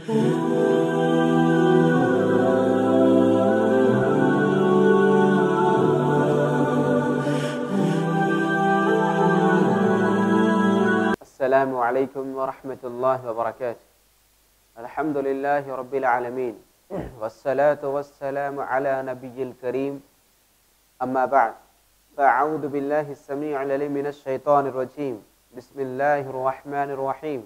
Assalamu alaikum wa rahmatullahi wa barakatuh. Alhamdulillahi rabbil alameen. Wassalatu wassalamu ala nabiyyil kareem. Amma ba'd. Fa'a'udhu billahi as-sami'il 'alim minash shaitanir rajim. Bismillahir rahmanir rahim.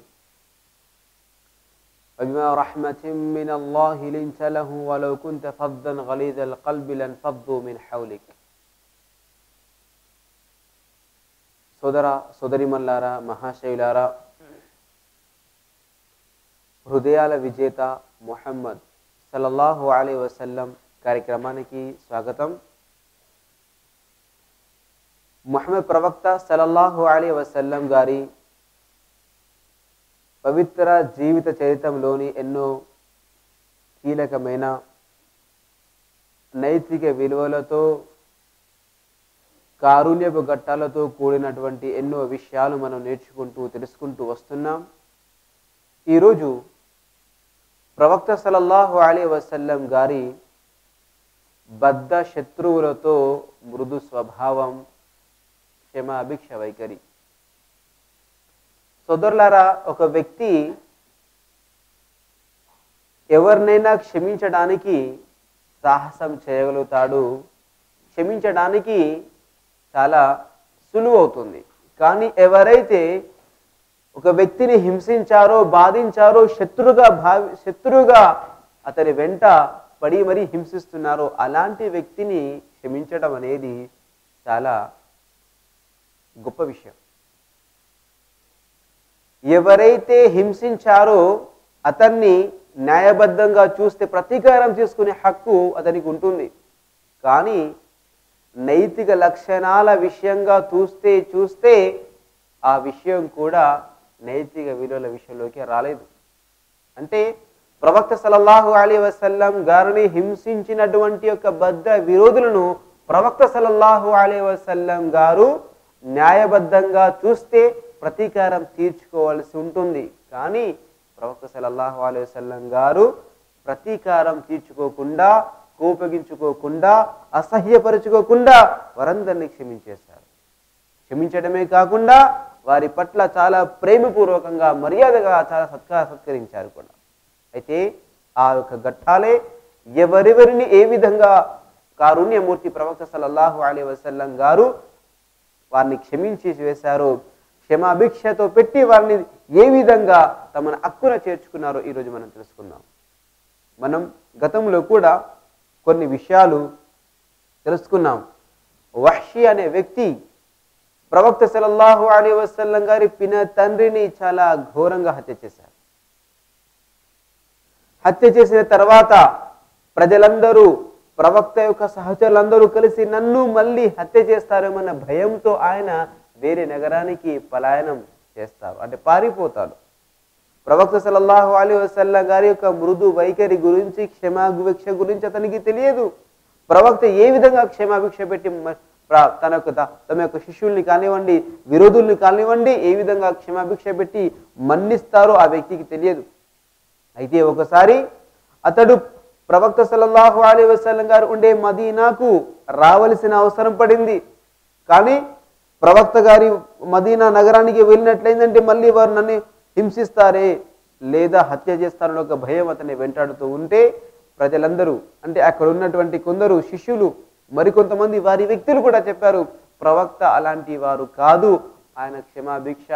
وبما رحمة من الله لنت له ولو كنت فظا غليظ القلب لانفضوا من حولك. సోదరా సోదరిమల్లారా మహాశయులారా, హృదయాల విజేత ముహమ్మద్ సల్లల్లాహు అలైహి వసల్లం కార్యక్రమానికి స్వాగతం. ముహమ్మద్ ప్రవక్త సల్లల్లాహు అలైహి వసల్లం గారి పవిత్ర జీవిత చరిత్రలోని ఎన్నో కీలకమైన నైతిక విలువలతో, కారుణ్యపు ఘట్టాలతో కూడినటువంటి ఎన్నో విషయాలు మనం నేర్చుకుంటూ తెలుసుకుంటూ వస్తున్నాం. ఈరోజు ప్రవక్త సల్లల్లాహు అలైహి వసల్లం గారి బద్ధ శత్రువులతో మృదు స్వభావం, క్షమాభిక్ష వైఖరి. సోదరులారా, ఒక వ్యక్తి ఎవరినైనా క్షమించడానికి సాహసం చేయగలుగుతాడు, క్షమించడానికి చాలా సులువు అవుతుంది. కానీ ఎవరైతే ఒక వ్యక్తిని హింసించారో, బాధించారో, శత్రువుగా అతని వెంట పడి మరీ హింసిస్తున్నారో అలాంటి వ్యక్తిని క్షమించడం అనేది చాలా గొప్ప విషయం. ఎవరైతే హింసించారో అతన్ని న్యాయబద్ధంగా చూస్తే ప్రతీకారం తీసుకునే హక్కు అతనికి ఉంటుంది. కానీ నైతిక లక్షణాల విషయంగా చూస్తే ఆ విషయం కూడా నైతిక విలువల విషయంలోకి రాలేదు. అంటే ప్రవక్త సల్లల్లాహు అలైహి వసల్లం గారిని హింసించినటువంటి యొక్క బద్ధ విరోధులను ప్రవక్త సల్లల్లాహు అలైహి వసల్లం గారు న్యాయబద్ధంగా చూస్తే ప్రతీకారం తీర్చుకోవాల్సి ఉంటుంది. కానీ ప్రవక్త సల్లల్లాహు అలైహి వసల్లం గారు ప్రతీకారం తీర్చుకోకుండా, కోపగించుకోకుండా, అసహ్యపరుచుకోకుండా వారందరినీ క్షమించేశారు. క్షమించడమే కాకుండా వారి పట్ల చాలా ప్రేమపూర్వకంగా, మర్యాదగా చాలా సత్కరించారు కూడా. అయితే ఆ యొక్క ఘట్టాలే ఎవరెవరిని ఏ విధంగా కారుణ్యమూర్తి ప్రవక్త సల్లల్లాహు అలైహి వసల్లం గారు వారిని క్షమించి వేశారో, క్షమాభిక్షతో పెట్టి వారిని ఏ విధంగా తమను హక్కున చేర్చుకున్నారో ఈరోజు మనం తెలుసుకుందాం. మనం గతంలో కూడా కొన్ని విషయాలు తెలుసుకున్నాం. వహ్షి అనే వ్యక్తి ప్రవక్త సల్లల్లాహు అలైహి వసల్లం గారి తండ్రిని చాలా ఘోరంగా హత్య చేశారు. హత్య చేసిన తర్వాత ప్రజలందరూ, ప్రవక్త యొక్క సహచరులందరూ కలిసి నన్ను మళ్ళీ హత్య చేస్తారేమన్న భయంతో ఆయన వేరే నగరానికి పలాయనం చేస్తారు, అంటే పారిపోతాడు. ప్రవక్త సల్లల్లాహు అలైహి వసల్లం గారి యొక్క మృదు వైఖరి గురించి, క్షమాభిక్ష గురించి అతనికి తెలియదు. ప్రవక్త ఏ విధంగా క్షమాభిక్ష పెట్టి తమ యొక్క శిష్యుల్ని కానివ్వండి, విరోధుల్ని కానివ్వండి, ఏ విధంగా క్షమాభిక్ష పెట్టి మన్నిస్తారో ఆ వ్యక్తికి తెలియదు. అయితే ఒకసారి అతడు ప్రవక్త సల్లల్లాహు అలైహి వసల్లం గారు ఉండే మదీనాకు రావలసిన అవసరం పడింది. కానీ ప్రవక్త గారి మదీనా నగరానికి వెళ్ళినట్లయిందంటే మళ్ళీ వారు నన్ను హింసిస్తారే లేదా హత్య చేస్తారని ఒక భయం అతన్ని వెంటాడుతూ ఉంటే ప్రజలందరూ, అంటే అక్కడ ఉన్నటువంటి కొందరు శిష్యులు, మరికొంతమంది వారి వ్యక్తులు కూడా చెప్పారు, ప్రవక్త అలాంటి వారు కాదు, ఆయన క్షమాభిక్ష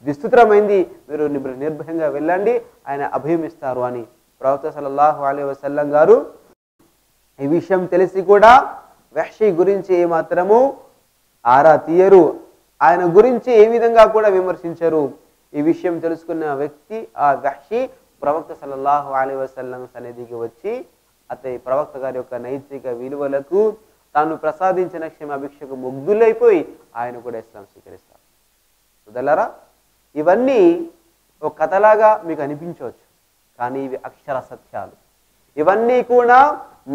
విస్తృతమైంది, మీరు నిర్భయంగా వెళ్ళండి, ఆయన అభయమిస్తారు అని. ప్రవక్త సల్లల్లాహు అలైహి వసల్లం గారు ఈ విషయం తెలిసి కూడా వహ్షి గురించి ఏమాత్రము ఆరా తీయరు, ఆయన గురించి ఏ విధంగా కూడా విమర్శించరు. ఈ విషయం తెలుసుకున్న వ్యక్తి, ఆ వహ్షి ప్రవక్త సల్లల్లాహు అలైహి వసల్లం సన్నిధికి వచ్చి అతని ప్రవక్త గారి యొక్క నైతిక విలువలకు, తాను ప్రసాదించిన క్షమాభిక్షకు ముగ్ధులైపోయి ఆయన కూడా ఇస్లాం స్వీకరిస్తారు. సోదరులారా, ఇవన్నీ ఒక కథలాగా మీకు అనిపించవచ్చు, కానీ ఇవి అక్షర సత్యాలు. ఇవన్నీ కూడా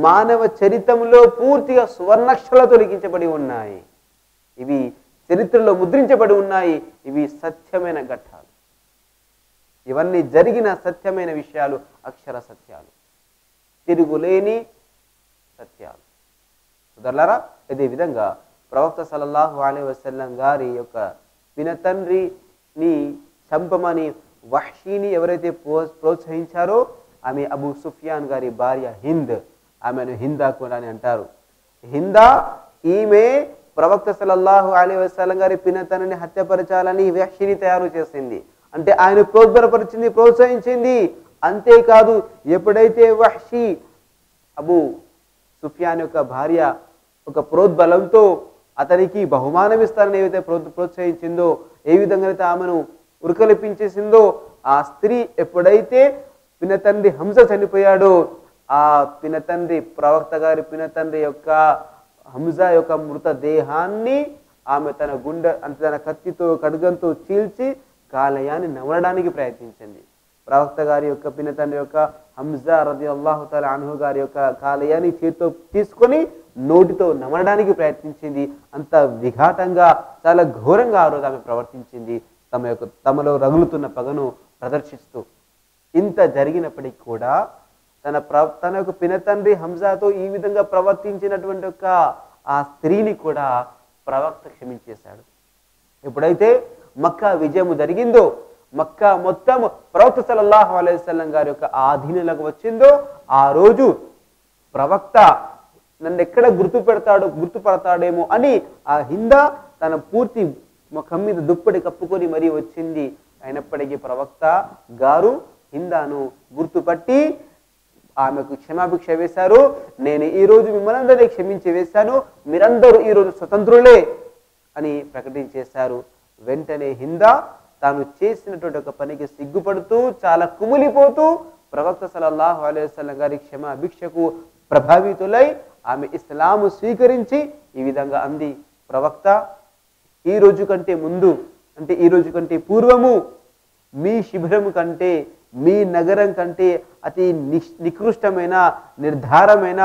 మానవ చరిత్రలో పూర్తిగా సువర్ణాక్షరాలతో లిఖించబడి ఉన్నాయి. ఇవి చరిత్రలో ముద్రించబడి ఉన్నాయి. ఇవి సత్యమైన ఘట్టాలు. ఇవన్నీ జరిగిన సత్యమైన విషయాలు, అక్షర సత్యాలు, తిరుగులేని సత్యాలు. సోదరులారా, ఇదే విధంగా ప్రవక్త సల్లల్లాహు అలైహి వసల్లం గారి యొక్క పినతండ్రిని చంపమని వహ్షీని ఎవరైతే ప్రోత్సహించారో ఆమె అబూ సుఫియాన్ గారి భార్య హింద్. ఆమెను హిందా కూడా అని అంటారు. హిందా ఈమె ప్రవక్త సల్లల్లాహు అలైహి వసల్లం గారి పినతండ్రిని హత్యపరచాలని వహ్షీని తయారు చేసింది. అంటే ఆయన ప్రోద్బలపరిచింది, ప్రోత్సహించింది. అంతేకాదు, ఎప్పుడైతే వహ్షీ అబూ సుఫియాన్ యొక్క భార్య ఒక ప్రోద్బలంతో అతనికి బహుమానం ఇస్తారని ఏవైతే ప్రోత్సహించిందో, ఏ విధంగా అయితే ఆమెను ఉరకలిపించేసిందో, ఆ స్త్రీ ఎప్పుడైతే పినతండ్రి హంస చనిపోయాడో, ఆ పినతండ్రి ప్రవక్త గారి పినతండ్రి యొక్క హంజా యొక్క మృతదేహాన్ని ఆమె తన తన కత్తితో ఖడ్గంతో చీల్చి కాలేయాన్ని నమలడానికి ప్రయత్నించింది. ప్రవక్త గారి యొక్క పినతండ్రి యొక్క హంజా రదియల్లాహు తఆలా అన్హు గారి యొక్క కాలేయాన్ని చేతితో తీసుకొని నోటితో నమలడానికి ప్రయత్నించింది. అంత విఘాతంగా, చాలా ఘోరంగా ఆ రోజు ఆమె ప్రవర్తించింది, తమలో రగులుతున్న పగను ప్రదర్శిస్తూ. ఇంత జరిగినప్పటికీ కూడా తన యొక్క పినతండ్రి హంజాతో ఈ విధంగా ప్రవర్తించినటువంటి ఒక ఆ స్త్రీని కూడా ప్రవక్త క్షమించేశాడు. ఎప్పుడైతే మక్కా విజయం జరిగిందో, మక్కా మొత్తం ప్రవక్త సల్లల్లాహు అలైహి వసల్లం గారి యొక్క ఆధీనంలోకి వచ్చిందో, ఆ రోజు ప్రవక్త నన్ను ఎక్కడ గుర్తుపడతాడేమో అని ఆ హిందా తన పూర్తి ముఖం మీద దుప్పటి కప్పుకొని మరీ వచ్చింది. అయినప్పటికీ ప్రవక్త గారు హిందాను గుర్తుపట్టి ఆమెకు క్షమాభిక్ష వేశారు. నేను ఈరోజు మిమ్మల్ని అందరినీ క్షమించి వేశాను, మీరందరూ ఈరోజు స్వతంత్రులే అని ప్రకటించేశారు. వెంటనే హిందా తాను చేసినటువంటి ఒక పనికి సిగ్గుపడుతూ, చాలా కుమిలిపోతూ ప్రవక్త సల్లల్లాహు అలైహి వసల్లం గారి క్షమాభిక్షకు ప్రభావితులై ఆమె ఇస్లాము స్వీకరించి ఈ విధంగా అంది, ప్రవక్త, ఈ రోజు కంటే ముందు, అంటే ఈ రోజు కంటే పూర్వము మీ శిబిరం కంటే, మీ నగరం కంటే అతి నికృష్టమైన, నిర్ధారమైన,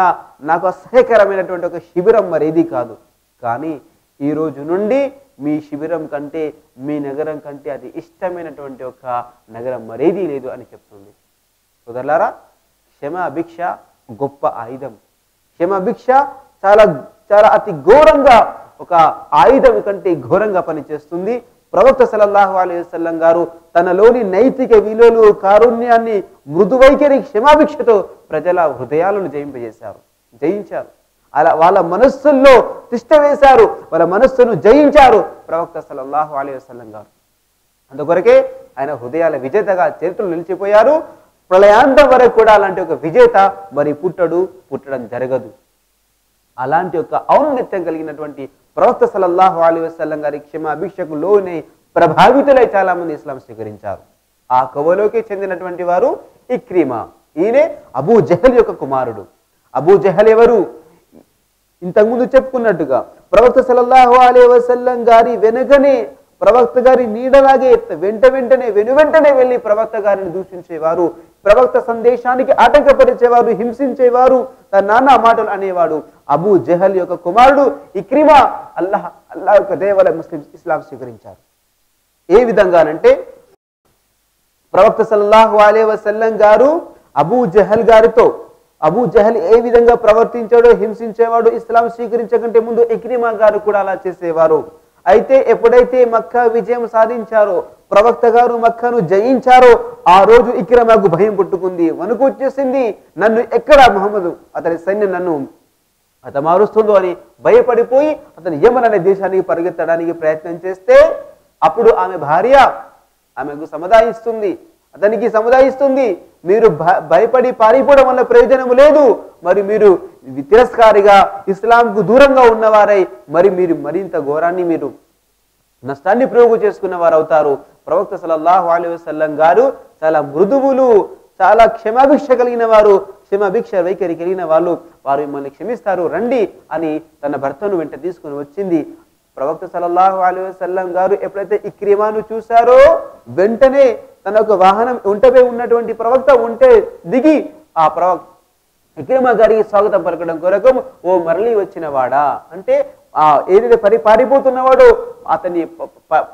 నాకు అసహ్యకరమైనటువంటి ఒక శిబిరం మరేది కాదు. కానీ ఈ రోజు నుండి మీ శిబిరం కంటే, మీ నగరం కంటే అది ఇష్టమైనటువంటి ఒక నగరం మరేది లేదు అని చెప్తుంది. సోదరులారా, క్షమాభిక్ష గొప్ప ఆయుధం. క్షమాభిక్ష చాలా చాలా అతి ఘోరంగా, ఒక ఆయుధం కంటే ఘోరంగా పనిచేస్తుంది. ప్రవక్త సల్లల్లాహు అలైహి వసల్లం గారు తనలోని నైతిక విలువలు, కారుణ్యాన్ని, మృదువైఖరి, క్షమాభిక్షతో ప్రజల హృదయాలను జయించారు. అలా వాళ్ళ మనస్సుల్లో తిష్ట వేశారు, వాళ్ళ మనస్సును జయించారు ప్రవక్త సల్లల్లాహు అలైహి వసల్లం గారు. అందుకొరకే ఆయన హృదయాల విజేతగా చరిత్రలో నిలిచిపోయారు. ప్రళయాంతం వరకు కూడా అలాంటి ఒక విజేత మరి పుట్టడం జరగదు. అలాంటి ఒక ఔన్నత్యం కలిగినటువంటి ప్రవక్త సల్లల్లాహు అలైహి వసల్లం గారి క్షమాభిక్షకు లోనే ప్రభావితులై చాలా మంది ఇస్లాం స్వీకరించారు. ఆ కవలోకి చెందినటువంటి వారు ఇక్రిమా. ఈయనే అబూ జహల్ యొక్క కుమారుడు. అబూ జహల్ ఎవరు? ఇంతకుముందు చెప్పుకున్నట్టుగా ప్రవక్త సల్లల్లాహు అలైహి వసల్లం గారి వెనుకనే, ప్రవక్త గారి నీడలాగే వెనువెంటనే వెళ్ళి ప్రవక్త గారిని దూషించేవారు, ప్రవక్త సందేశానికి ఆటంకపరిచేవారు, హింసించేవారు, తన నాన్న మాటలు అనేవాడు అబూ జహల్ యొక్క కుమారుడు ఇక్రిమా. అల్లాహ్ యొక్క దేవల ముస్లిం ఇస్లాం స్వీకరించారు. ఏ విధంగానంటే ప్రవక్త సల్లల్లాహు అలైహి వసల్లం గారు అబూ జహల్ ఏ విధంగా ప్రవర్తించాడో, హింసించేవాడు, ఇస్లాం స్వీకరించకంటే ముందు ఇక్రిమా గారు కూడా అలా చేసేవారు. అయితే ఎప్పుడైతే మక్కా విజయం సాధించారో, ప్రవక్త గారు మక్కాను జయించారో, ఆ రోజు ఇక్రిమాకు భయం పుట్టుకుంది, వణుకు వచ్చేసింది. నన్ను ఎక్కడ ముహమ్మదు అతని సైన్యం నన్ను హతమారుస్తుందో అని భయపడిపోయి అతను యమన్ అనే దేశానికి పరిగెత్తడానికి ప్రయత్నం చేస్తే, అప్పుడు ఆమె భార్య ఆమెకు అతనికి సముదాయిస్తుంది, మీరు భయపడి పారిపోవడం వల్ల ప్రయోజనం లేదు, మరి మీరు తిరస్కారిగా ఇస్లాంకు దూరంగా ఉన్నవారై మీరు మరింత ఘోరాన్ని, మీరు నష్టాన్ని ప్రోగు చేసుకున్న వారు అవుతారు. ప్రవక్త సల్లల్లాహు అలైహి వసల్లం గారు చాలా మృదువులు, చాలా క్షమాభిక్ష కలిగిన వారు, క్షమాభిక్ష వైఖరి కలిగిన వాళ్ళు, వారు మిమ్మల్ని క్షమిస్తారు రండి అని తన భర్తను వెంట తీసుకుని వచ్చింది. ప్రవక్త సల్లల్లాహు అలైహి వసల్లం గారు ఎప్పుడైతే ఇక్రిమాను చూశారో, వెంటనే తన ఒక వాహనం ఒంటెపై ఉన్నటువంటి ప్రవక్త దిగి ఆ ఇక్రిమా గారికి స్వాగతం పలకడం కొరకు, ఓ మరలి వచ్చిన వాడా, అంటే ఏదైతే పారిపోతున్నవాడో అతని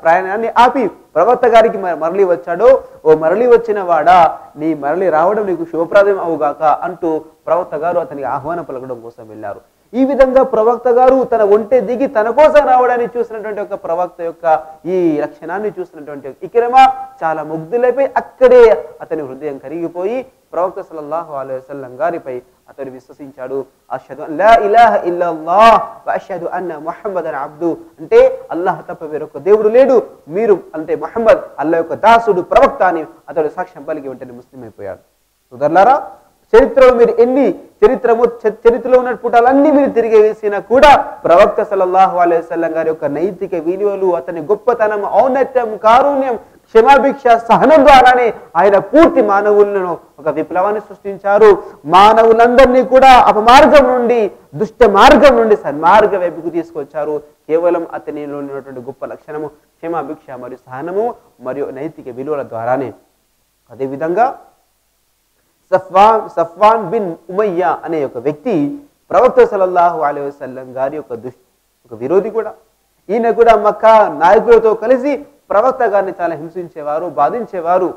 ప్రయాణాన్ని ఆపి ప్రవక్త గారికి మరలి వచ్చాడో, ఓ మరలి వచ్చిన వాడా, నీ మరలి రావడం నీకు శుభప్రదం అవుగాక అంటూ ప్రవక్త గారు అతనికి ఆహ్వానం పలకడం కోసం వెళ్ళారు. ఈ విధంగా ప్రవక్త గారు తన ఒంటె దిగి తన కోసం రావడాన్ని చూసినటువంటి ఒక ప్రవక్త యొక్క ఈ లక్షణాన్ని చూసినటువంటి ఇక్రమా చాలా ముగ్ధులైపోయి అక్కడే అతని హృదయం కరిగిపోయి ప్రవక్త సల్లల్లాహు అలైహి వసల్లం గారిపై అతడు విశ్వసించాడు. అష్హదు అన్ లా ఇలాహ ఇల్లల్లాహ్ వ అష్హదు అన్న ముహమ్మదన్ అబ్దు, అంటే అల్లాహ్ తప్ప వేరొక దేవుడు లేడు, మీరు అంటే ముహమ్మద్ అల్లాహ్ యొక్క దాసుడు ప్రవక్త అని అతడు సాక్ష్యం పలికి వెంటనే ముస్లిం అయిపోయాడు. సోదరులారా, చరిత్రలో మీరు ఎన్ని చరిత్రలో ఉన్న పుటాలన్నీ మీరు తిరిగి వేసినా కూడా ప్రవక్త సల్లల్లాహు అలైహి వసల్లం గారి యొక్క నైతిక విలువలు, అతని గొప్పతనం, ఔన్నత్యం, కారుణ్యం, క్షమాభిక్ష, సహనం ద్వారానే ఆయన పూర్తి మానవులను ఒక విప్లవాన్ని సృష్టించారు. మానవులందరినీ కూడా అపమార్గం నుండి, దుష్ట మార్గం నుండి సన్మార్గ వైపుకు తీసుకొచ్చారు. కేవలం అతనిలో ఉన్నటువంటి గొప్ప లక్షణము క్షమాభిక్ష మరియు సహనము మరియు నైతిక విలువల ద్వారానే. అదేవిధంగా సఫ్వాన్ బిన్ ఉమయ్య అనే ఒక వ్యక్తి ప్రవక్త సల్లల్లాహు అలైహి వసల్లం గారి యొక్క ఒక విరోధి కూడా. ఈయన కూడా మక్కా నాయకులతో కలిసి ప్రవక్త గారిని చాలా హింసించేవారు, బాధించేవారు.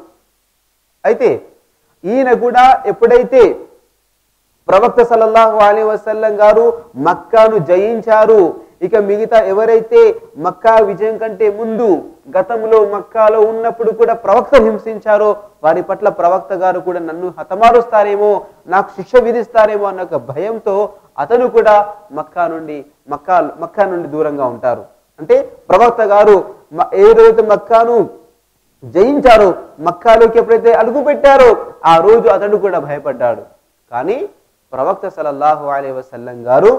అయితే ఈయన కూడా ఎప్పుడైతే ప్రవక్త సల్లల్లాహు అలైహి వసల్లం గారు మక్కాను జయించారు, ఇక మిగతా ఎవరైతే మక్కా విజయం కంటే ముందు గతంలో మక్కాలో ఉన్నప్పుడు కూడా ప్రవక్త హింసించారో వారి పట్ల ప్రవక్త గారు కూడా నన్ను హతమారుస్తారేమో, నాకు శిక్ష విధిస్తారేమో అన్న ఒక భయంతో అతను కూడా మక్కా నుండి దూరంగా ఉంటారు. అంటే ప్రవక్త గారు ఏ రోజు మక్కాను జయించారో, మక్కాలోకి ఎప్పుడైతే అడుగు పెట్టారో ఆ రోజు అతడు కూడా భయపడ్డాడు. కానీ ప్రవక్త సల్లల్లాహు అలైహి వసల్లం గారు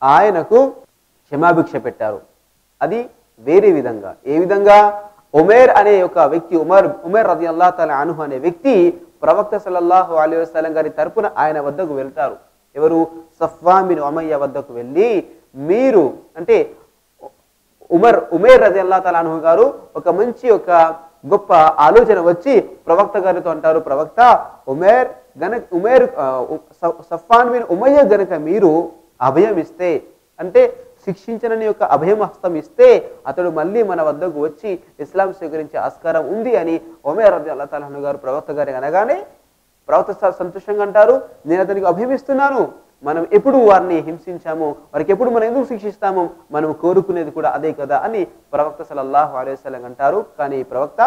ఆయనకు క్షమాభిక్ష పెట్టారు. అది వేరే విధంగా. ఏ విధంగా? ఉమైర్ అనే ఒక వ్యక్తి, ఉమైర్ రదియల్లాహు తఆలా అన్హు అనే వ్యక్తి ప్రవక్త సల్లల్లాహు అలైహి వసల్లం గారి తరపున ఆయన వద్దకు వెళ్తారు. ఎవరు? సఫ్వాన్ బిన్ ఉమయ్య వద్దకు వెళ్ళి, మీరు అంటే ఉమైర్ రదియల్లాహు తఆలా అన్హు గారు ఒక మంచి ఒక గొప్ప ఆలోచన వచ్చి ప్రవక్త గారితో అంటారు, ప్రవక్త సఫ్వాన్ బిన్ ఉమయ్య గనక మీరు అభయం ఇస్తే, అంటే శిక్షించనని యొక్క అభయం హస్తం ఇస్తే అతడు మళ్ళీ మన వద్దకు వచ్చి ఇస్లాం స్వీకరించే ఆస్కారం ఉంది అని ఉమైర్ రదియల్లాహు తఆలా అన్హు గారు ప్రవక్త గారి అనగానే ప్రవక్త సంతోషంగా అంటారు, నేను అతనికి అభయం ఇస్తున్నాను. మనం ఎప్పుడు వారిని హింసించాము, వారికి ఎప్పుడు మనం ఎందుకు శిక్షిస్తాము, మనం కోరుకునేది కూడా అదే కదా అని ప్రవక్త సల్లల్లాహు అలైహి వసల్లం అంటారు. కానీ ప్రవక్త,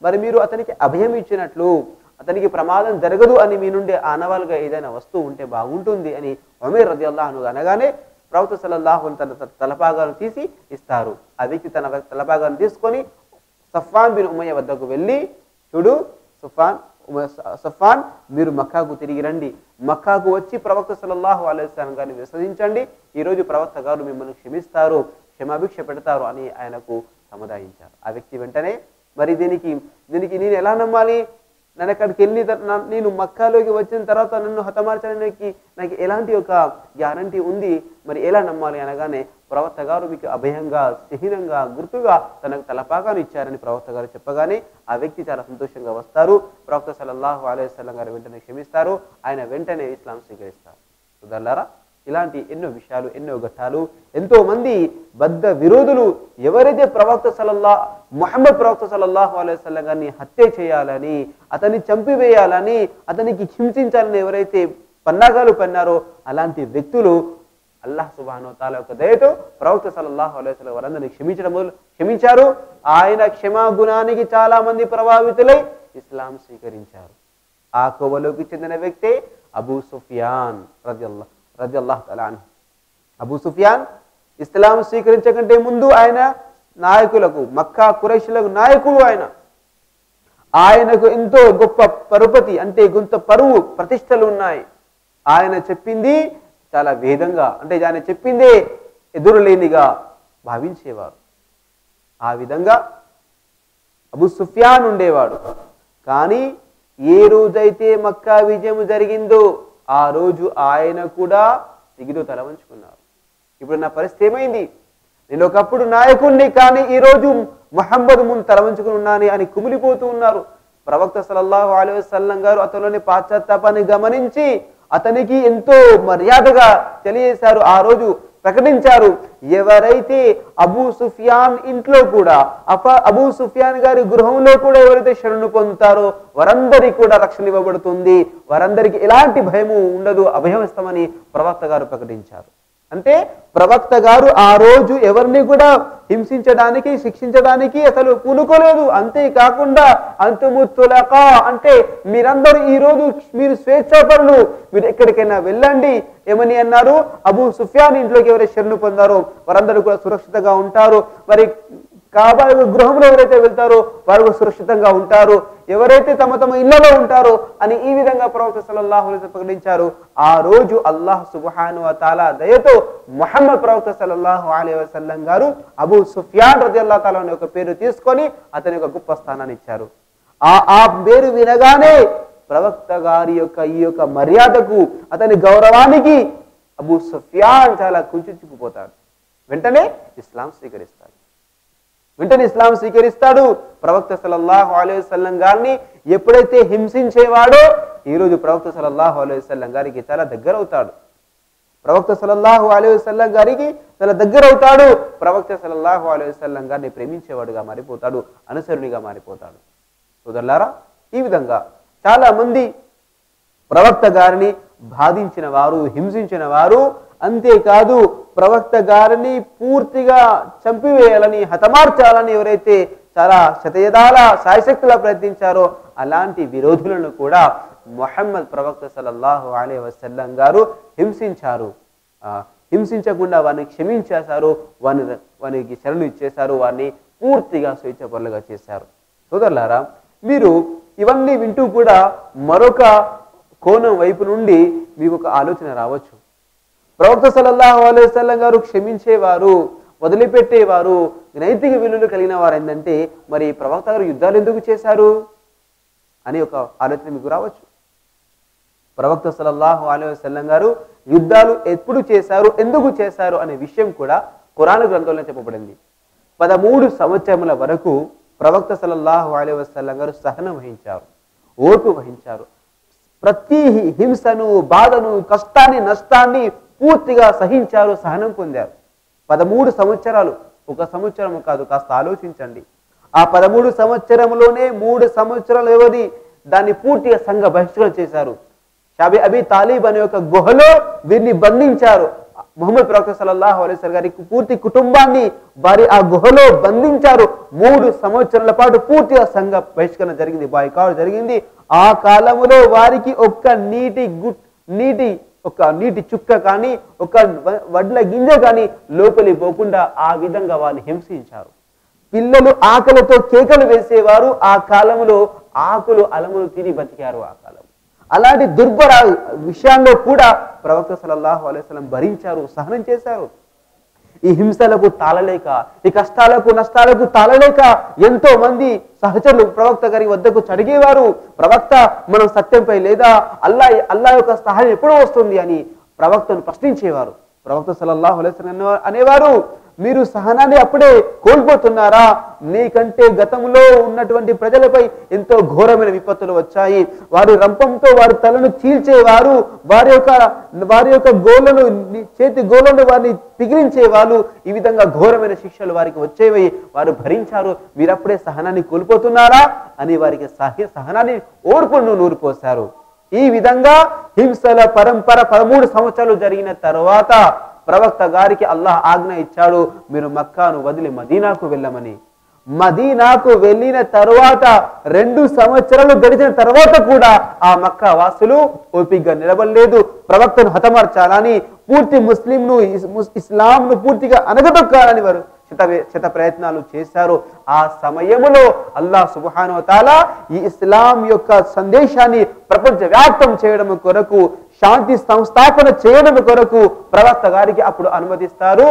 మరి మీరు అతనికి అభయం ఇచ్చినట్లు అతనికి ప్రమాదం జరగదు అని మీ నుండి ఆనవాలుగా ఏదైనా వస్తువు ఉంటే బాగుంటుంది అని ఉమైర్ రదియల్లాహు అన్హు అనగానే ప్రవక్త సల్లల్లాహు తన తలపాగాను తీసి ఇస్తారు. ఆ వ్యక్తి తన తలపాగాను తీసుకొని సఫ్వాన్ బిన్ ఉమయ్య వద్దకు వెళ్ళి, చూడు సఫ్వాన్, మీరు మక్కాకు తిరిగి రండి, మక్కాకు వచ్చి ప్రవక్త సల్లల్లాహు అలైహి వసల్లం గారిని విశ్వసించండి, ఈరోజు ప్రవక్త గారు మిమ్మల్ని క్షమిస్తారు, క్షమాభిక్ష పెడతారు అని ఆయనకు సముదాయించారు. ఆ వ్యక్తి వెంటనే, మరి దీనికి నేను ఎలా నమ్మాలి, నన్ను అక్కడికి వెళ్ళి నేను మక్కాలోకి వచ్చిన తర్వాత నన్ను హతమార్చడానికి నాకు ఎలాంటి ఒక గ్యారంటీ ఉంది, మరి ఎలా నమ్మాలి అనగానే ప్రవక్త గారు మీకు అభయంగా, చిహ్నంగా, గుర్తుగా తనకు తలపాగాను ఇచ్చారని ప్రవక్త గారు చెప్పగానే ఆ వ్యక్తి చాలా సంతోషంగా వస్తారు. ప్రవక్త సల్లల్లాహు అలైహి వసల్లం గారు వెంటనే క్షమిస్తారు, ఆయన వెంటనే ఇస్లాం స్వీకరిస్తారు. సోదరులారా, ఇలాంటి ఎన్నో విషయాలు, ఎన్నో ఘట్టాలు, ఎంతో మంది బద్ద విరోధులు ఎవరైతే ముహమ్మద్ ప్రవక్త సల్లల్లాహు అలైహి వసల్లం గారిని హత్య చేయాలని, అతన్ని చంపివేయాలని, అతనికి హింసించాలని ఎవరైతే పన్నాగాలు పన్నారో అలాంటి వ్యక్తులు అల్లాహ్ సుబ్హానహు వ తఆలా యొక్క దయతో ప్రవక్త సల్లల్లాహు అలైహి వసల్లం వారందరినీ క్షమించారు. ఆయన క్షమా గుణానికి చాలా మంది ప్రభావితులై ఇస్లాం స్వీకరించారు. ఆ కోవలోకి చెందిన వ్యక్తే అబూ సుఫియాన్ రదియల్లాహు తఆలా అన్హు. అబూ సుఫియాన్ ఇస్లాం స్వీకరించకంటే ముందు ఆయన నాయకులకు, మక్కా కురైషులకు నాయకుడు. ఆయనకు ఎంతో గొప్ప పరుపతి, అంటే గొంత పరువు ప్రతిష్టలు ఉన్నాయి. ఆయన చెప్పింది చాలా వేదంగా, అంటే ఆయన చెప్పిందే ఎదురులేనిగా భావించేవారు. ఆ విధంగా అబూ సుఫియాన్ ఉండేవాడు. కానీ ఏ రోజైతే మక్కా విజయం జరిగిందో ఆ రోజు ఆయన కూడా దిగిదో తల వంచుకున్నారు. ఇప్పుడు నా పరిస్థితి ఏమైంది, నేను ఒకప్పుడు నాయకుడిని, కానీ ఈరోజు ముహమ్మద్ ముందు తల వంచుకుని ఉన్నాను అని కుమిలిపోతూ ఉన్నారు. ప్రవక్త సల్లల్లాహు అలైహి వసల్లం గారు అతనిలోని పాశ్చాత్తాపాన్ని గమనించి అతనికి ఎంతో మర్యాదగా తెలియజేశారు. ఆ రోజు ప్రకటించారు. ఎవరైతే అబూ సుఫియాన్ ఇంట్లో కూడా అబూ సుఫియాన్ గారి గృహంలో కూడా ఎవరైతే శరణు పొందుతారో వారందరికీ కూడా రక్షణ ఇవ్వబడుతుంది, వారందరికీ ఎలాంటి భయము ఉండదు, అభయం ఇస్తామని ప్రవక్త గారు ప్రకటించారు. అంటే ప్రవక్త గారు ఆ రోజు ఎవరిని కూడా హింసించడానికి శిక్షించడానికి అసలు పూనుకోలేదు. అంతేకాకుండా అంతుముత్తులకా అంటే మీరందరూ ఈ రోజు మీరు స్వేచ్ఛాపరులు, మీరు ఎక్కడికైనా వెళ్ళండి ఏమని అన్నారు. అబూ సుఫియాన్ ఇంట్లోకి ఎవరైతే శరణు పొందారో వారందరూ కూడా సురక్షితంగా ఉంటారు, మరి కాబా గృహంలో ఎవరైతే వెళ్తారో వారు సురక్షితంగా ఉంటారు, ఎవరైతే తమ తమ ఇళ్లలో ఉంటారో అని ఈ విధంగా ప్రవక్త సల్లల్లాహు అలైహి వసల్లం ప్రకటించారు. ఆ రోజు అల్లాహ్ సుబ్హానహు వ తఆలా దయతో ముహమ్మద్ ప్రవక్త సల్లల్లాహు అలైహి వసల్లం గారు అబూ సుఫియాన్ రదియల్లాహు తఆలా అనే ఒక పేరు తీసుకొని అతని ఒక గొప్ప స్థానాన్ని ఇచ్చారు. ఆ పేరు వినగానే ప్రవక్త గారి యొక్క ఈ యొక్క మర్యాదకు అతని గౌరవానికి అబూ సుఫియాన్ చాలా కుంచుకుపోతాడు. వెంటనే ఇస్లాం స్వీకరిస్తాడు. ప్రవక్త సల్లల్లాహు అలైహి వసల్లం గారిని ఎప్పుడైతే హింసించేవాడో ఈరోజు ప్రవక్త సల్లల్లాహు అలైహి వసల్లం గారికి చాలా దగ్గర అవుతాడు. ప్రవక్త సల్లల్లాహు అలైహి వసల్లం గారికి చాలా దగ్గర అవుతాడు. ప్రవక్త సల్లల్లాహు అలైహి వసల్లం గారిని ప్రేమించేవాడుగా మారిపోతాడు, అనుసరునిగా మారిపోతాడు. సోదరులారా, ఈ విధంగా చాలా మంది ప్రవక్త గారిని బాధించిన వారు, హింసించిన వారు, అంతేకాదు ప్రవక్త గారిని పూర్తిగా చంపివేయాలని హతమార్చాలని ఎవరైతే చాలా శతయదాల సాయశక్తులా ప్రయత్నించారో అలాంటి విరోధులను కూడా ముహమ్మద్ ప్రవక్త సల్లల్లాహు అలైహి వసల్లం గారు హింసించారు. హింసించకుండా వారిని క్షమించేశారు, వారికి శరణు ఇచ్చేశారు, వారిని పూర్తిగా స్వేచ్ఛపరులుగా చేశారు. సోదరులారా, మీరు ఇవన్నీ వింటూ కూడా మరొక కోణం వైపు నుండి మీకు ఒక ఆలోచన రావచ్చు. ప్రవక్త సల్లల్లాహు అలైహి వసల్లం గారు క్షమించేవారు, వదిలిపెట్టేవారు, నైతిక విలువలు కలిగిన వారు ఏంటంటే మరి ప్రవక్త గారు యుద్ధాలు ఎందుకు చేశారు అని ఒక ఆలోచన మీకు రావచ్చు. ప్రవక్త సల్లల్లాహు అలైహి వసల్లం గారు యుద్ధాలు ఎప్పుడు చేశారు, ఎందుకు చేశారు అనే విషయం కూడా ఖురాన్ గ్రంథంలో చెప్పబడింది. 13 సంవత్సరముల వరకు ప్రవక్త సల్లల్లాహు అలైహి వసల్లం గారు సహనం వహించారు, ఓర్పు వహించారు. ప్రతి హింసను, బాధను, కష్టాన్ని, నష్టాన్ని పూర్తిగా సహించారు, సహనం పొందారు. 13 సంవత్సరాలు, ఒక సంవత్సరం కాదు, కాస్త ఆలోచించండి. ఆ 13 సంవత్సరంలోనే 3 సంవత్సరాల వ్యవధి దాన్ని పూర్తిగా సంఘ బహిష్కరణ చేశారు. షాబి అబీ తాలిబ్ అనే ఒక గుహలో వీరిని బంధించారు. ముహమ్మద్ ప్రవక్త సల్లల్లాహు అలైహి వసల్లం గారి పూర్తి కుటుంబాన్ని వారి ఆ గుహలో బంధించారు. 3 సంవత్సరాల పాటు పూర్తిగా సంఘ బహిష్కరణ జరిగింది, బాయ్కాట్ జరిగింది. ఆ కాలంలో వారికి ఒక్క నీటి చుక్క కానీ, ఒక వడ్ల గింజ కానీ లోపలి పోకుండా ఆ విధంగా వారిని హింసించారు. పిల్లలు ఆకలితో కేకలు వేసేవారు. ఆ కాలంలో ఆకులు అలములు తిని బతికారు. ఆ కాలం అలాంటి దుర్భర విషయాల్లో కూడా ప్రవక్త సల్లల్లాహు అలైహి వసల్లం భరించారు, సహనం చేశారు. ఈ హింసలకు తాళలేక, ఈ కష్టాలకు నష్టాలకు తాళలేక ఎంతో మంది సహచరులు ప్రవక్త గారి వద్దకు చడిగేవారు. ప్రవక్త, మనం సత్యంపై లేదా అల్లా యొక్క సహాయం ఎప్పుడు వస్తుంది అని ప్రవక్తను ప్రశ్నించేవారు. ప్రవక్త సల్లల్లాహు అలైహి వసల్లం అనేవారు, మీరు సహనాన్ని అప్పుడే కోల్పోతున్నారా? నీకంటే గతంలో ఉన్నటువంటి ప్రజలపై ఎంతో ఘోరమైన విపత్తులు వచ్చాయి. వారు రంపంతో వారి తలను చీల్చేవారు, వారి యొక్క గోళ్లను, చేతి గోళ్లను వారిని పిగిలించేవాళ్ళు. ఈ విధంగా ఘోరమైన శిక్షలు వారికి వచ్చేవి, వారు భరించారు. మీరప్పుడే సహనాన్ని కోల్పోతున్నారా అని వారికి సహనాన్ని, ఓర్పును నూరిపోశారు. ఈ విధంగా హింసల పరంపర 13 సంవత్సరాలు జరిగిన తర్వాత ప్రవక్త గారికి అల్లాహ్ ఆజ్ఞ ఇచ్చాడు, మీరు మక్కాను వదిలి మదీనాకు వెళ్ళమని. మదీనాకు వెళ్ళిన తర్వాత 2 సంవత్సరాలు గడిచిన తర్వాత కూడా ఆ మక్కా వాసులు ఓపికగా నిలబడలేదు. ప్రవక్తను హతమార్చాలని, పూర్తి ఇస్లాంను పూర్తిగా అనగదొక్కాలని వారు శత ప్రయత్నాలు చేశారు. ఆ సమయంలో అల్లాహ్ సుబ్హానహు వ తఆలా ఈ ఇస్లాం యొక్క సందేశాన్ని ప్రపంచ వ్యాప్తం చేయడం కొరకు, శాంతి సంస్థాపన చేయడం కొరకు ప్రవక్త గారికి అప్పుడు అనుమతిస్తారు.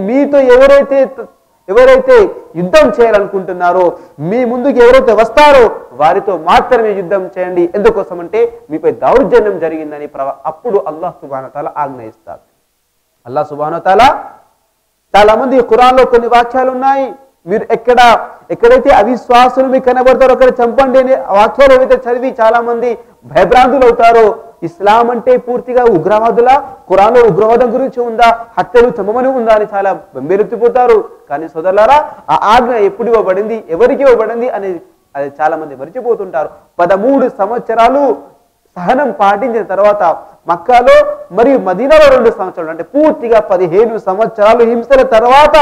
మీతో ఎవరైతే యుద్ధం చేయాలనుకుంటున్నారో, మీ ముందుకు ఎవరైతే వస్తారో వారితో మాత్రమే యుద్ధం చేయండి. ఎందుకోసం అంటే మీపై దౌర్జన్యం జరిగిందని అప్పుడు అల్లాహ్ సుబ్హానహు వ తఆలా ఆజ్ఞ ఇస్తారు. అల్లాహ్ సుబ్హానహు వ తఆలా చాలా మంది ఖురాన్లో కొన్ని వాక్యాలు ఉన్నాయి, మీరు ఎక్కడైతే అవిశ్వాసులు మీకు కనబడతారో అక్కడ చంపండి అనే వాక్యాలు ఏవైతే చదివి చాలా మంది భయభ్రాంతులు అవుతారో, ఇస్లాం అంటే పూర్తిగా ఉగ్రవాదుల, ఖురాన్లో ఉగ్రవాదం గురించి ఉందా, హత్యలు చమమని ఉందా అని చాలా బెంబెలెత్తిపోతారు. కానీ సోదరులారా, ఆ ఆజ్ఞ ఎప్పుడు ఇవ్వబడింది, ఎవరికి ఇవ్వబడింది అనేది అది చాలా మంది మర్చిపోతుంటారు. 13 సంవత్సరాలు సహనం పాటించిన తర్వాత మక్కాలో మరియు మదీనాలో 2 సంవత్సరాలు, అంటే పూర్తిగా 15 సంవత్సరాలు హింసల తర్వాత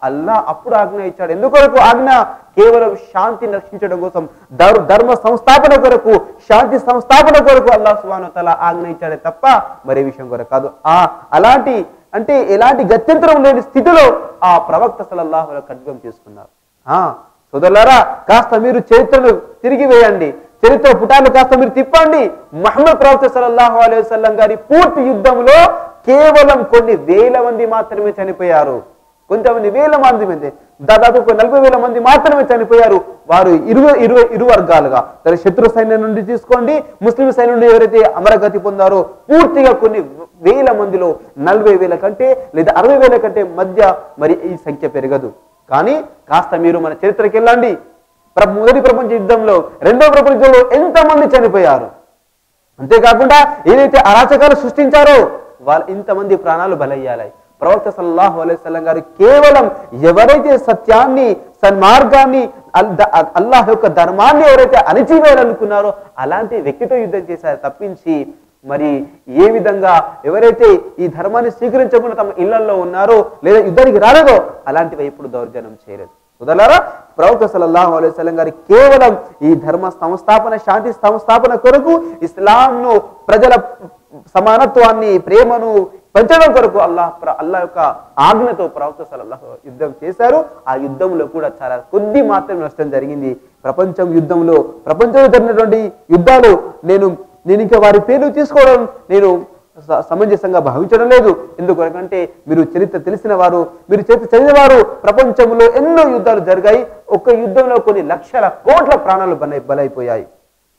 అల్లా అప్పుడు ఆజ్ఞ ఇచ్చాడు. ఎందుకొరకు ఆజ్ఞ? కేవలం శాంతిని రక్షించడం కోసం, ధర్మ సంస్థాపన కొరకు, శాంతి సంస్థాపన కొరకు అల్లాహ్ సుబ్హానహు వ తఆలా ఆజ్ఞ ఇచ్చాడే తప్ప మరే విషయం కొరకు కాదు. అలాంటి అంటే ఎలాంటి గత్యంతరం లేని స్థితిలో ఆ ప్రవక్త సల్లల్లాహు అలైహి ఖడ్గం తీసుకున్నారు. సోదరులారా, కాస్త మీరు చరిత్రను తిరిగి వేయండి, చరిత్ర పుటాన్ని కాస్త మీరు తిప్పండి. ముహమ్మద్ ప్రవక్త సల్లల్లాహు అలైహి వసల్లం గారి పూర్తి యుద్ధంలో కేవలం కొన్ని వేల మంది మాత్రమే చనిపోయారు. కొంతమంది వేల మంది, దాదాపు 40,000 మంది మాత్రమే చనిపోయారు. వారు ఇరు వర్గాలుగా, శత్రు సైన్యం నుండి తీసుకోండి, ముస్లిం సైన్యం నుండి ఎవరైతే అమరగతి పొందారో పూర్తిగా కొన్ని వేల మందిలో 40,000 కంటే లేదా 60,000 కంటే మధ్య మరి ఈ సంఖ్య పెరగదు. కానీ కాస్త మీరు మన చరిత్రకి వెళ్ళండి. మొదటి ప్రపంచ యుద్ధంలో, రెండవ ప్రపంచ యుద్ధంలో ఎంతమంది చనిపోయారు. అంతేకాకుండా ఏదైతే అరాచకాలు సృష్టించారో వాళ్ళు ఇంతమంది ప్రాణాలు బలయ్యాలి. ప్రవక్త సల్లల్లాహు అలైహి వసల్లం గారు కేవలం ఎవరైతే సత్యాన్ని, సన్మార్గాన్ని, అల్లాహ్ యొక్క ధర్మాన్ని ఎవరైతే అణిచివేయాలనుకున్నారో అలాంటి వ్యక్తితో యుద్ధం చేశారు తప్పించి మరి ఏ విధంగా ఎవరైతే ఈ ధర్మాన్ని స్వీకరించకుండా తమ ఇళ్లలో ఉన్నారో లేదా యుద్ధానికి రాలేదో అలాంటివి ఎప్పుడు దౌర్జన్యం చేయలేదు. సోదరులారా, ప్రవక్త సల్లల్లాహు అలైహి వసల్లం గారు కేవలం ఈ ధర్మ సంస్థాపన, శాంతి సంస్థాపన కొరకు, ఇస్లాంను, ప్రజల సమానత్వాన్ని, ప్రేమను పంచడం కొరకు అల్లాహ్ యొక్క ఆజ్ఞతో ప్రవక్త సల్లల్లాహు యుద్ధం చేశారు. ఆ యుద్ధంలో కూడా చాలా కొద్ది మాత్రమే నష్టం జరిగింది. ప్రపంచంలో జరిగినటువంటి యుద్ధాలు నేను ఇంకా వారి పేర్లు తీసుకోవడం నేను సమంజసంగా భావించడం లేదు. ఎందుకంటే మీరు చరిత్ర తెలిసిన వారు, మీరు చరిత్ర చదివిన వారు, ప్రపంచంలో ఎన్నో యుద్ధాలు జరిగాయి. ఒక్క యుద్ధంలో కొన్ని లక్షల కోట్ల ప్రాణాలు బలైపోయాయి.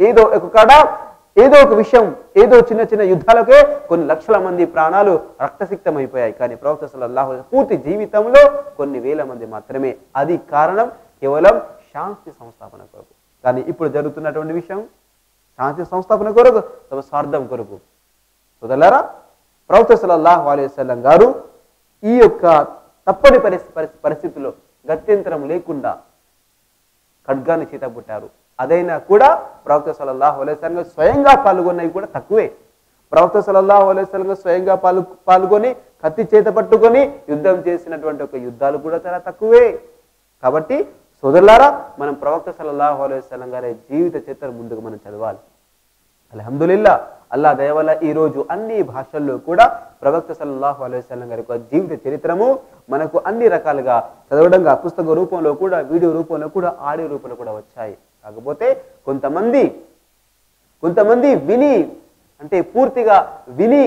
ఏదో ఒక విషయం, ఏదో చిన్న యుద్ధాలకే కొన్ని లక్షల మంది ప్రాణాలు రక్తసిక్తమైపోయాయి. కానీ ప్రవక్త సల్లల్లాహు అలైహి వసల్లం పూర్తి జీవితంలో కొన్ని వేల మంది మాత్రమే. అది కారణం కేవలం శాంతి సంస్థాపన కొరకు. కానీ ఇప్పుడు జరుగుతున్నటువంటి విషయం శాంతి సంస్థాపన కొరకు, తమ స్వార్థం కొరకు. సోదరులారా, ప్రవక్త సల్లల్లాహు అలైహి వసల్లం గారు ఈ యొక్క తప్పని పరిస్థితుల్లో గత్యంతరం లేకుండా ఖడ్గాన్ని చేతబుట్టారు. అదైనా కూడా ప్రవక్త సల్లల్లాహు అలైహి వసల్లం స్వయంగా పాల్గొన్నవి కూడా తక్కువే. ప్రవక్త సల్లల్లాహు అలైహి వసల్లం స్వయంగా పాల్గొని కత్తి చేత పట్టుకొని యుద్ధం చేసినటువంటి ఒక యుద్ధాలు కూడా చాలా తక్కువే. కాబట్టి సోదరులారా, మనం ప్రవక్త సల్లల్లాహు అలైహి వసల్లం గారి జీవిత చరిత్ర ముందుకు మనం చదవాలి. అల్హమ్దులిల్లా, అల్లాహ్ దయ వల్ల ఈ రోజు అన్ని భాషల్లో కూడా ప్రవక్త సల్లల్లాహు అలైహి వసల్లం గారి యొక్క జీవిత చరిత్రము మనకు అన్ని రకాలుగా చదవడంగా, పుస్తక రూపంలో కూడా, వీడియో రూపంలో కూడా, ఆడియో రూపంలో కూడా వచ్చాయి. కాకపోతే కొంతమంది విని, అంటే పూర్తిగా విని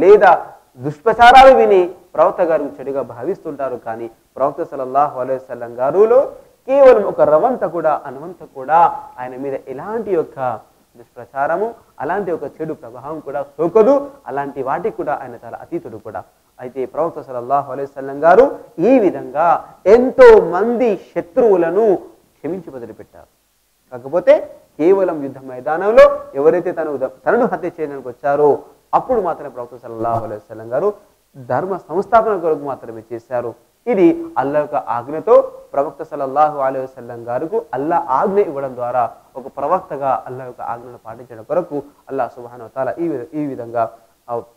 లేదా దుష్ప్రచారాలు విని ప్రవక్త గారిని చెడుగా భావిస్తుంటారు. కానీ ప్రవక్త సల్లల్లాహు అలైహి వసల్లం గారులో కేవలం ఒక రవంత కూడా, అనువంత కూడా ఆయన మీద ఎలాంటి యొక్క దుష్ప్రచారము, అలాంటి ఒక చెడు ప్రభావం కూడా సోకదు. అలాంటి వాటికి కూడా ఆయన చాలా అతీతుడు కూడా. అయితే ప్రవక్త సల్లల్లాహు అలైహి వసల్లం గారు ఈ విధంగా ఎంతో మంది శత్రువులను క్షమించి వదిలిపెట్టారు. కాకపోతే కేవలం యుద్ధ మైదానంలో ఎవరైతే తనను హత్య చేయడానికి వచ్చారో అప్పుడు మాత్రమే ప్రవక్త సల్లల్లాహు అలైహి వసల్లం గారు ధర్మ సంస్థాపన కొరకు మాత్రమే చేశారు. ఇది అల్లాహ్ యొక్క ఆజ్ఞతో ప్రవక్త సల్లల్లాహు అలైహి వసల్లం గారికి అల్లాహ్ ఆజ్ఞ ఇవ్వడం ద్వారా ఒక ప్రవక్తగా అల్లాహ్ యొక్క ఆజ్ఞను పాటించడం కొరకు అల్లాహ్ సుబ్హానహు వ తఆలా ఈ విధంగా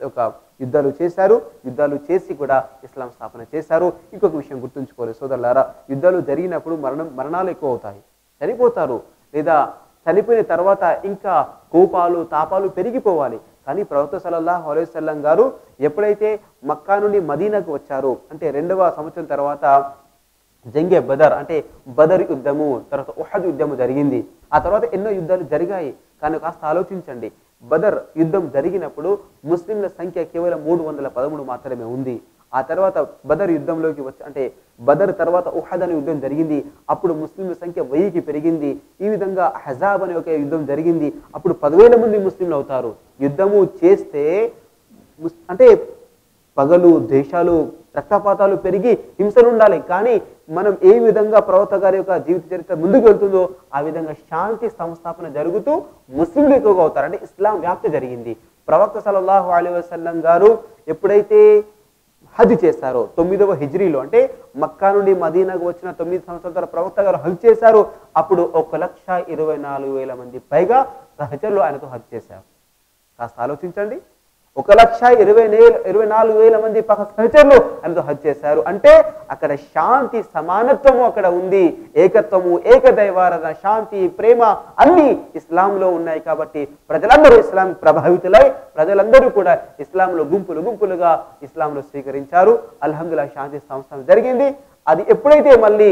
ఒక యుద్ధాలు చేశారు. యుద్ధాలు చేసి కూడా ఇస్లాం స్థాపన చేశారు. ఇంకొక విషయం గుర్తుంచుకోవాలి సోదరులారా, యుద్ధాలు జరిగినప్పుడు మరణాలు ఎక్కువ అవుతాయి, చనిపోతారు. లేదా చనిపోయిన తర్వాత ఇంకా కోపాలు, తాపాలు పెరిగిపోవాలి. కానీ ప్రవక్త సల్లల్లాహు అలైహి వసల్లం గారు ఎప్పుడైతే మక్కా నుండి మదీనాకు వచ్చారో, అంటే 2వ సంవత్సరం తర్వాత జంగే బదర్, అంటే బదర్ యుద్ధము, తర్వాత ఉహద్ యుద్ధము జరిగింది. ఆ తర్వాత ఎన్నో యుద్ధాలు జరిగాయి. కానీ కాస్త ఆలోచించండి, బదర్ యుద్ధం జరిగినప్పుడు ముస్లింల సంఖ్య కేవలం 313 మాత్రమే ఉంది. ఆ తర్వాత బదర్ యుద్ధంలోకి అంటే బదర్ తర్వాత ఉహద్ అనే యుద్ధం జరిగింది. అప్పుడు ముస్లింల సంఖ్య 1000కి పెరిగింది. ఈ విధంగా హజాబ్ అనే ఒక యుద్ధం జరిగింది. అప్పుడు 10,000 మంది ముస్లింలు అవుతారు. యుద్ధము చేస్తే అంటే పగలు, దేశాలు, రక్తపాతాలు పెరిగి హింసలు ఉండాలి. కానీ మనం ఏ విధంగా ప్రవక్త గారి యొక్క జీవిత చరిత్ర ముందుకు వెళ్తుందో ఆ విధంగా శాంతి సంస్థాపన జరుగుతూ ముస్లింలు ఎక్కువగా అవుతారు. అంటే ఇస్లాం వ్యాప్తి జరిగింది. ప్రవక్త సల్లల్లాహు అలైహి వసల్లం గారు ఎప్పుడైతే హజ్ చేశారో 9వ హిజ్రీలో, అంటే మక్కా నుండి మదీనాకు వచ్చిన 9 సంవత్సరాల తర్వాత ప్రవక్త గారు హజ్ చేశారు. అప్పుడు 1,24,000 మంది పైగా సహచరులు ఆయనతో హజ్ చేశారు. కాస్త ఆలోచించండి, 1,24,000 మంది సహచరులు ఆయనతో హజ్ చేశారు. అంటే అక్కడ శాంతి సమానత్వము అక్కడ ఉంది, ఏకత్వము, ఏకదైవారాధన, శాంతి, ప్రేమ అన్ని ఇస్లాంలో ఉన్నాయి. కాబట్టి ప్రజలందరూ ఇస్లాం ప్రభావితులై ప్రజలందరూ కూడా ఇస్లాంలో గుంపులుగా ఇస్లాంలో స్వీకరించారు. అల్హమ్దులిల్లాహ్ శాంతి సంస్థ జరిగింది. అది ఎప్పుడైతే మళ్ళీ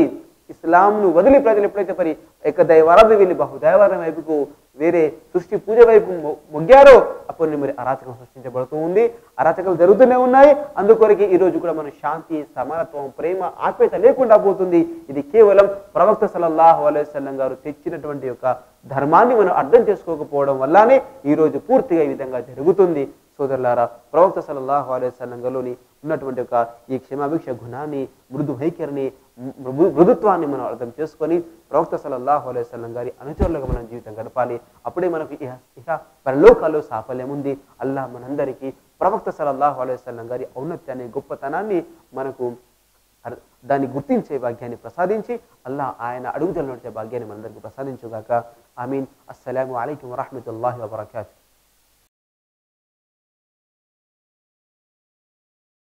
ఇస్లాంను వదిలి ప్రజలు ఎప్పుడైతే మరి ఏకదైవారాధన వెళ్ళి బహుదైవారాధన వైపుకు, వేరే సృష్టి పూజ వైపు మొగ్గారో అప్పుడు మరి అరాచకం సృష్టించబడుతూ ఉంది. అరాచకాలు జరుగుతూనే ఉన్నాయి. అందుకొరకే ఈ రోజు కూడా మనం శాంతి, సమానత్వం, ప్రేమ, ఆప్యాయత లేకుండా పోతుంది. ఇది కేవలం ప్రవక్త సల్లల్లాహు అలైహి వసల్లం గారు తెచ్చినటువంటి యొక్క ధర్మాన్ని మనం అర్థం చేసుకోకపోవడం వల్లనే ఈ రోజు పూర్తిగా ఈ విధంగా జరుగుతుంది. సోదరులారా, ప్రవక్త సల్లల్లాహు అలైహి వసల్లం గారిలోని ఉన్నటువంటి ఒక ఈ క్షమాభిక్ష గుణాన్ని, మృదు వైఖరిని, మృదుత్వాన్ని మనం అర్థం చేసుకొని ప్రవక్త సల్లల్లాహు అలైహి వసల్లం గారి అనుచరులుగా మనం జీవితం గడపాలి. అప్పుడే మనకు ఇహ పరలోకాల్లో సాఫల్యం ఉంది. అల్లాహ్ మనందరికీ ప్రవక్త సల్లల్లాహు అలైహి వసల్లం గారి ఔన్నత్యాన్ని, గొప్పతనాన్ని మనకు దాన్ని గుర్తించే భాగ్యాన్ని ప్రసాదించి అల్లాహ్ ఆయన అడుగుదల నడిచే భాగ్యాన్ని మనందరికీ ప్రసాదించుగాక. ఆమీన్. అస్సలాము అలైకుం వరహ్మతుల్లాహి వబరకాతుహు.